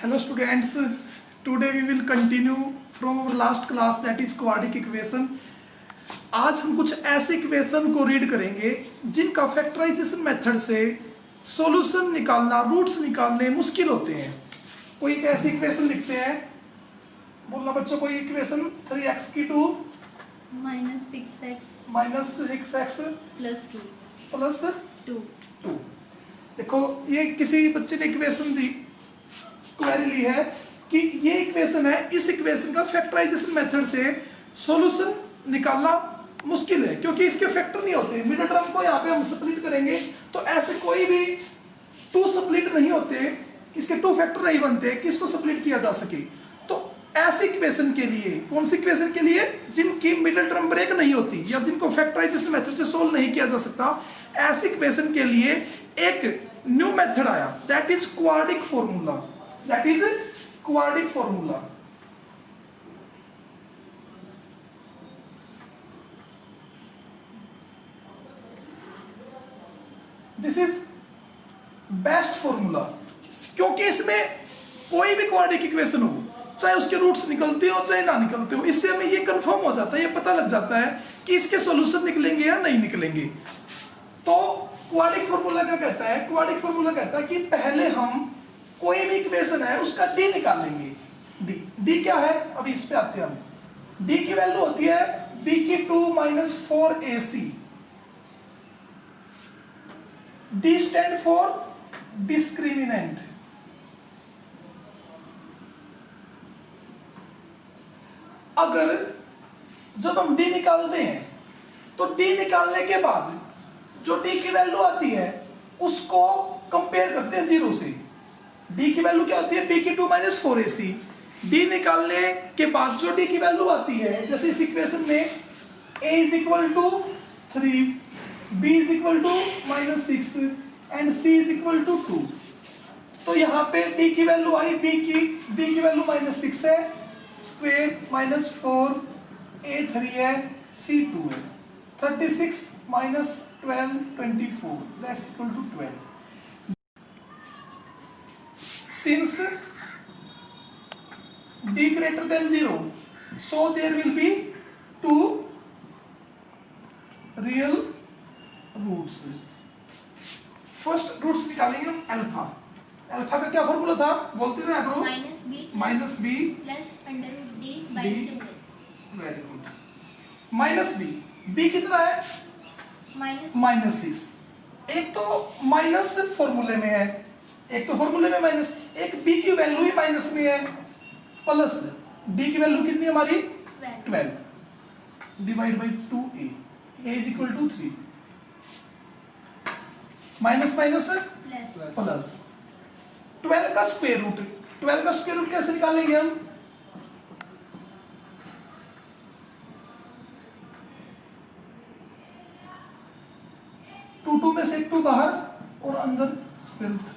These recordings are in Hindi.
Hello students, today we will continue from our last class that is quadratic equation. आज हम कुछ ऐसे इक्वेशन को रीड करेंगे जिनका फैक्टराइजेशन मेथड से सॉल्यूशन निकालना, रूट्स निकालने मुश्किल होते हैं। कोई एक ऐसी इक्वेशन लिखते हैं, बोलना बच्चों, कोई इक्वेशन 3x की 2 -6x प्लस 2। देखो ये किसी बच्चे ने इक्वेशन दी, क्वेरी ली है कि ये इक्वेशन है, इस इक्वेशन का फैक्टराइजेशन मेथड से सॉल्यूशन निकालना मुश्किल है क्योंकि इसके फैक्टर नहीं होते। मिडिल टर्म को यहाँ पे हम स्प्लिट करेंगे तो ऐसे कोई भी 2 स्प्लिट नहीं होते, इसके 2 फैक्टर नहीं बनते कि इसको स्प्लिट किया जा सके। तो ऐसी इक्वेशन के लिए, कौन सी इक्वेशन के लिए, जिनकी मिडिल टर्म ब्रेक नहीं होती या जिनको फैक्टराइजेशन मेथड से सोल्व नहीं किया जा सकता, ऐसी इक्वेशन के लिए एक न्यू मेथड आया, that is quadric formula. That is a quadratic formula. This is best formula क्योंकि इसमें कोई भी क्वाड्रिक इक्वेशन हो, चाहे उसके रूट्स निकलते हो चाहे ना निकलते हो, इससे हमें ये कंफर्म हो जाता है, ये पता लग जाता है कि इसके सॉल्यूशन निकलेंगे या नहीं निकलेंगे। तो क्वाड्रिक फॉर्मूला क्या कहता है? क्वाड्रिक फॉर्मूला कहता है कि पहले हम कोई भी इक्वेशन है उसका डी निकाल लेंगे। डी क्या है, अभी इस पे आते हैं हम। डी की वैल्यू होती है b की 2 - 4ac। D stand for discriminant. अगर जब हम डी निकालते हैं तो डी निकालने के बाद जो डी की वैल्यू आती है उसको कंपेयर करते हैं 0 से। d की वैल्यू क्या होती है? b की 2 - 4ac। d निकालने के बाद जो d की वैल्यू आती है, जैसे इस इक्वेशन में a = 3, b = -6 एंड c = 2। तो यहाँ पे d की वैल्यू आई, b की वैल्यू -6 है, स्क्वायर -4, a 3 है, c 2 है। 36 - 12 24, that's equal to 12। Since d greater than 0, so there will be 2 real roots. First roots निकालेंगे हम अल्फा। अल्फा का क्या फॉर्मूला था, बोलते रहे bro? -b plus √d/2। Very good. -b कितना है? -6। एक तो माइनस फॉर्मूले में है, एक तो फॉर्मूले में माइनस, एक b की वैल्यू ही माइनस में है, प्लस d की वैल्यू कितनी है हमारी? 12 divide by 2a, a = 3। Minus minus plus 12 का स्क्वायर रूट। 12 का स्क्वायर रूट कैसे निकालेंगे हम? टू में से 2 बाहर और अंदर स्क्वायर रूट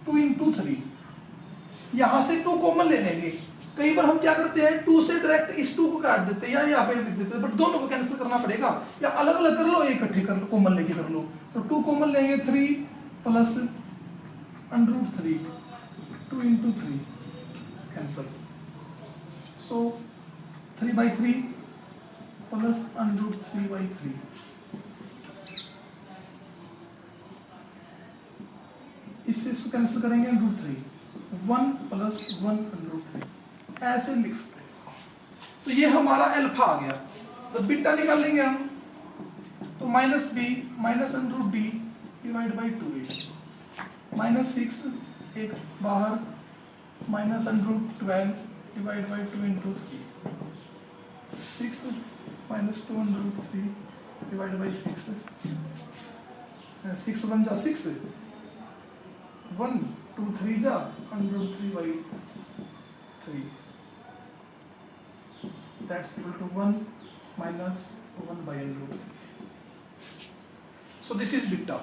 3, 2 × 3। यहां से 2 कॉमन ले लेंगे। कई बार हम क्या करते हैं, 2 से डायरेक्ट इस 2 को काट देते हैं या यहाँ पे लिख देते हैं, बट दोनों को कैंसिल करना पड़ेगा, या अलग अलग कर लो, इकट्ठे कर लो, कॉमन लेके कर लो। तो 2 कॉमन लेंगे, 3 प्लस √3, 2 × 3 कैंसिल, सो 3/3 प्लस √3/3। इससे इसको कैंसिल करेंगे, √3, 1 + 1 √3, ऐसे लिख सकते हैं इसको। तो ये हमारा अल्फा आ गया। जब बीटा निकालेंगे हम तो -b -√d divide by 2a, -6 एक बाहर, -√12 डिवाइड बाय 2 × 3, 6 - 2 √3 डिवाइड बाय 6, 6 1 जा 6, 1 2 3 जा √3/3, that's equal to 1 - 1/√3। so this is beta.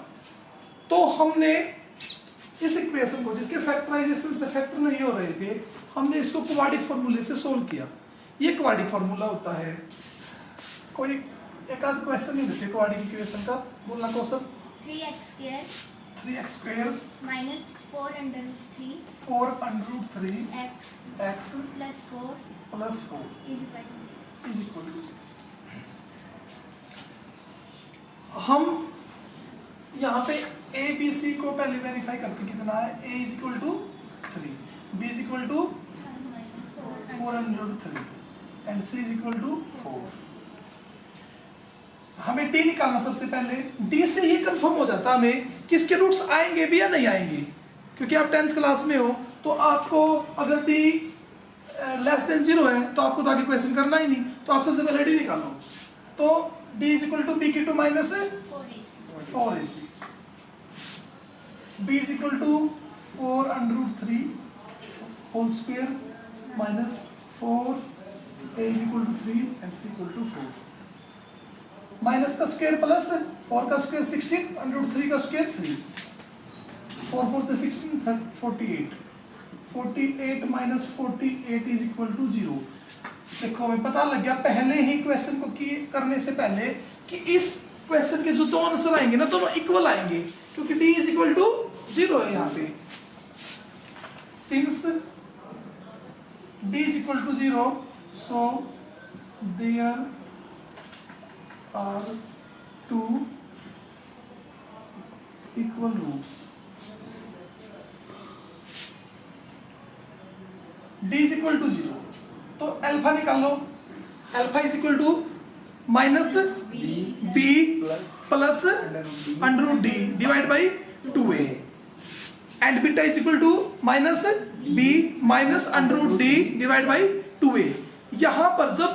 तो हमने इस इक्वेशन को, जिसके फैक्टराइजेशन से फैक्टर नहीं हो रहे थे, हमने इसको क्वाड्रिक फॉर्मूले से सोल्व किया। ये क्वाड्रिक फॉर्मूला होता है। कोई एक आध क्वेश्चन नहीं देते क्वाड्रिक इक्वेशन का, बोलना कौन सा? 3x² 3x square minus 4 under root 3 4 under root 3 x x plus 4 plus 4 is equal to 0. Is equal to, हम यहाँ पे a b c को पहले वेरीफाई करते कितना है। a is equal to 3, b is equal to 4 under root 3 and c is equal to 4। हमें d निकालना सबसे पहले। d से ये कंफर्म हो जाता हमें कि इसके रूट्स आएंगे भी या नहीं आएंगे, क्योंकि आप 10th क्लास में हो तो आपको अगर d लेस देन 0 है तो आपको तो आगे क्वेश्चन करना ही नहीं, तो आप सबसे पहले d निकालो। तो d is equal to b की two minus 4ac, b is equal to 4 under root 3 whole square minus 4, a is equal to 3 and c equal to 4। Minus का स्क्वायर प्लस 4 का स्क्वायर 16 अंडर रूट 3 का स्क्वायर 3, 4 4 से 16 48 माइनस 48 इज इक्वल टू 0। देखो हमें पता लग गया पहले ही क्वेश्चन को करने से पहले कि इस क्वेश्चन के जो दो आंसर आएंगे ना दोनों इक्वल आएंगे, क्योंकि d इज इक्वल टू 0 है यहाँ पे। Since d is equal to 0 so there are two equal roots. d is equal to 0, तो अल्फा निकालो। Alpha is equal to minus b plus under root d divide by 2a and beta is equal to minus b minus under root d divide by 2a। यहाँ पर जब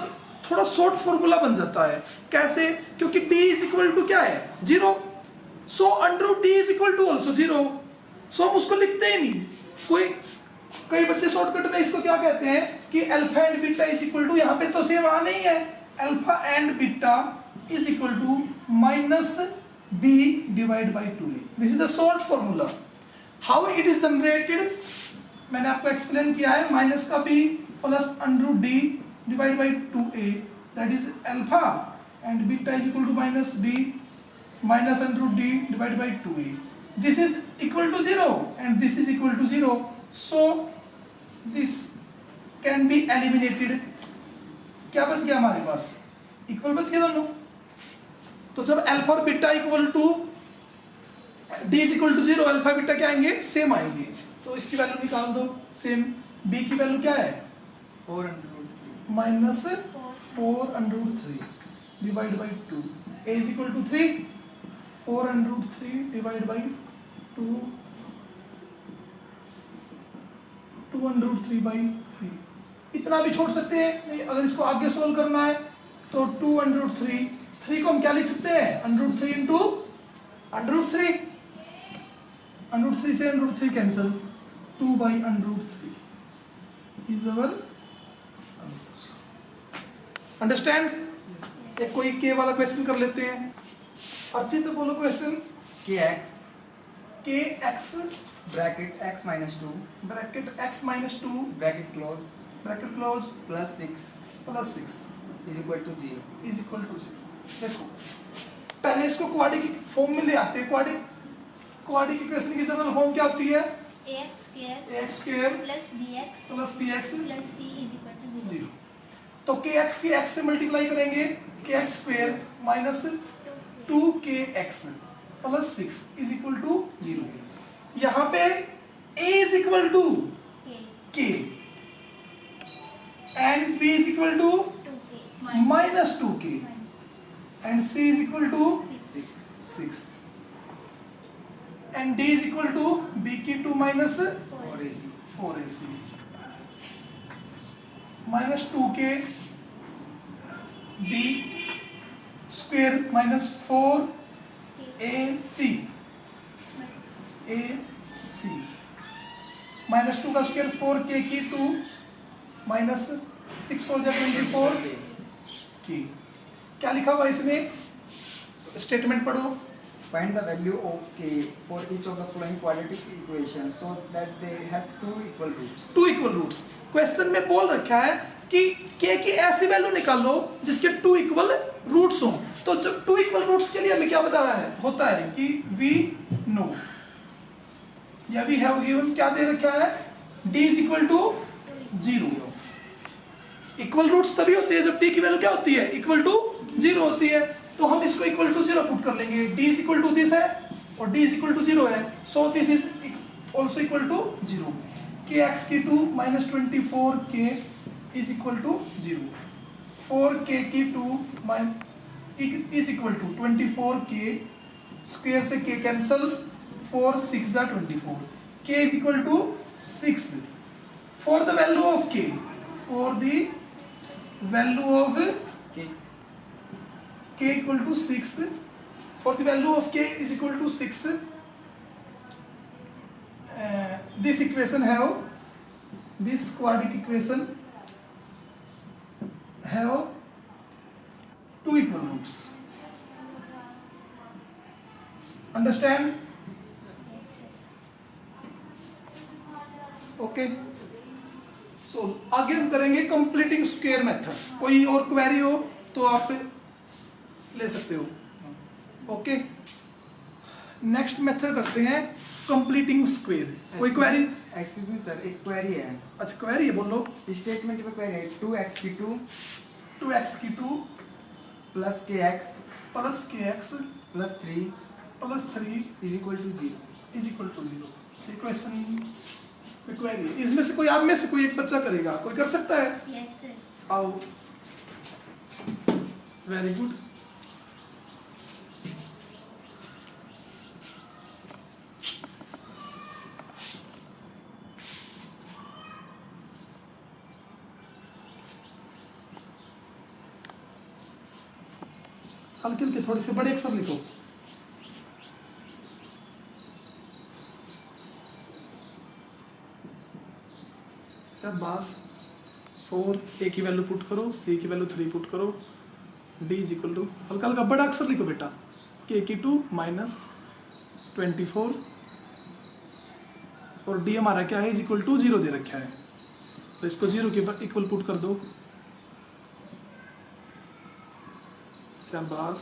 थोड़ा शॉर्ट फॉर्मूला बन जाता है, कैसे? क्योंकि d इज इक्वल टू क्या है 0, so under root d is equal to also 0, so हम उसको लिखते ही नहीं। कई बच्चे शॉर्टकट में इसको क्या कहते हैं कि alpha and beta is equal to, यहाँ पे तो सेम आ नहीं है, alpha and beta is equal to minus b divide by 2a। This is the short formula. How it is generated मैंने आपको एक्सप्लेन किया है। माइनस का b plus under root d divided by 2a, that is alpha, and beta is equal to minus b minus under root d divided by 2a. This is equal to 0 and this is equal to 0, so this can be eliminated. क्या बच गया हमारे पास? इक्वल बच गया दोनों। तो जब अल्फा और beta equal to d is equal to 0, alpha beta क्या आएंगे? सेम आएंगे। तो इसकी वैल्यू निकाल दो सेम। b की वैल्यू क्या है? 4 minus 4 under root 3 divide by 2, a is equal to 3, 4 under root 3 divide by 2 under root 3 by 3। इतना भी छोड़ सकते हैं नहीं, अगर इसको आगे सोल्व करना है तो 2 अंडर रूट 3 को हम क्या लिख सकते हैं? Under root 3 into under root 3, under root 3 से under root 3 cancel, 2 by under root 3 is our answer. Understand? एक कोई के वाला क्वेश्चन कर लेते हैं। अर्चित बोलो question. kx bracket x minus 2 bracket x minus 2 bracket close plus 6 is equal to 0. Is equal to 0। देखो पहले इसको क्वाड्रेटिक फॉर्म में ले आते हैं। क्वाड्रेटिक इक्वेशन की जनरल फॉर्म क्या होती है? ax square plus bx plus bx plus c is equal to 0. 0। तो kx की x से मल्टीप्लाई करेंगे, kx square minus 2kx plus 6 is equal to 0। यहाँ पे a is equal to k and b is equal to 2k minus 2k and c is equal to 6 and d is equal to b की 2 minus 4ac minus 2k b square minus 4ac minus 2 का स्क्वायर 4k की 2 माइनस 6 4 जा 24 की। क्या लिखा हुआ इसमें? स्टेटमेंट पढ़ो। Find the value of k for each of the following quadratic equations so that they have two equal roots. 2 equal roots. Question में बोल रखा है कि k की ऐसी वैल्यू निकालो जिसके 2 इक्वल रूट्स हो। तो जब 2 इक्वल रूट्स के लिए हमें क्या बताया है होता है कि we know या वी हैव गिवन क्या दे रखा है, d is equal to 0। Equal roots तभी होते हैं जब d की वैल्यू क्या होती है, इक्वल टू 0 होती है। तो हम इसको इक्वल टू 0 पुट कर लेंगे, d is equal to this है और d इज इक्वल टू 0 है, so this is also equal to 0। kx की 2 minus 24k is equal to 0। 4k की 2 is equal to 24k, square से k कैंसल, 4 6 जा 24, k is equal to 6। For the value of k, for the value of k equal to 6, for the value of k is equal to 6, this equation have, this quadratic equation have 2 equal roots. Understand? Okay. So आगे हम करेंगे कंप्लीटिंग स्क्वायर मेथड। कोई और क्वेरी हो तो आप ले सकते हो। ओके, नेक्स्ट मेथड करते हैं कंप्लीटिंग स्क्वायर। कोई क्वेरी? एक्सक्यूज मी सर, एक क्वेरी है। अच्छा क्वेरी है, बोलो। स्टेटमेंट में क्वेरी है 2x की 2 2x की 2 plus kx plus 3 is equal to 0। Is equal to 0। Question query है, इसमें से कोई, आप में से कोई एक बच्चा करेगा, कोई कर सकता है? Yes sir. आओ, वेरी गुड। हल्के हल्के थोड़े से बड़े अक्षर लिखो। शाबाश। 4 a की वैल्यू पुट करो, c की वैल्यू 3 पुट करो, d इज इक्वल टू, हल्का हल्का बड़ा अक्षर लिखो बेटा, k की 2 माइनस 24 और d हमारा क्या है, इज इक्वल टू 0 दे रखा है, तो इसको 0 के इक्वल पुट कर दो। शाबाश।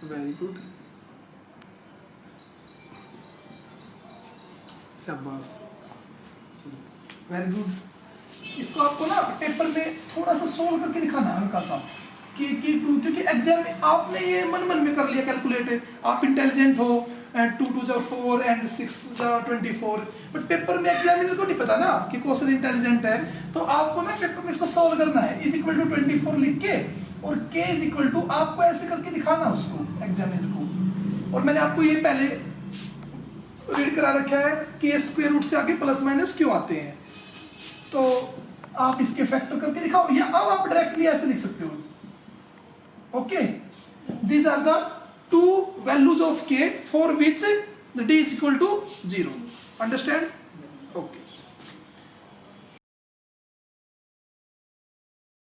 वेरी गुड, शाबाश, वेरी गुड। इसको आपको ना पेपर में थोड़ा सा सोल्व करके दिखाना है हल्का सा, कि 2, क्योंकि एग्जाम में आपने ये मन में कर लिया कैलकुलेट, आप इंटेलिजेंट हो, 2 2 जा 4 एंड 6 जा 24, बट पेपर में एग्जामिनर को नहीं पता ना कि क्वेश्चन इंटेलिजेंट है, तो आपको ना पेपर में इसको सोल्व करना है। इज इक्वल टू 24 लिख के और k इज इक्वल टू, आपको ऐसे करके दिखाना उसको एग्जामिनर को। और मैंने आपको ये पहले रीड करा रखा है कि ये स्क्वायर रूट से आगे प्लस माइनस क्यों आते हैं, तो आप इसके फैक्टर करके दिखाओ, या अब आप डायरेक्टली ऐसे लिख सकते हो। Okay, these are the 2 values of k for which the d is equal to 0. Understand? Okay.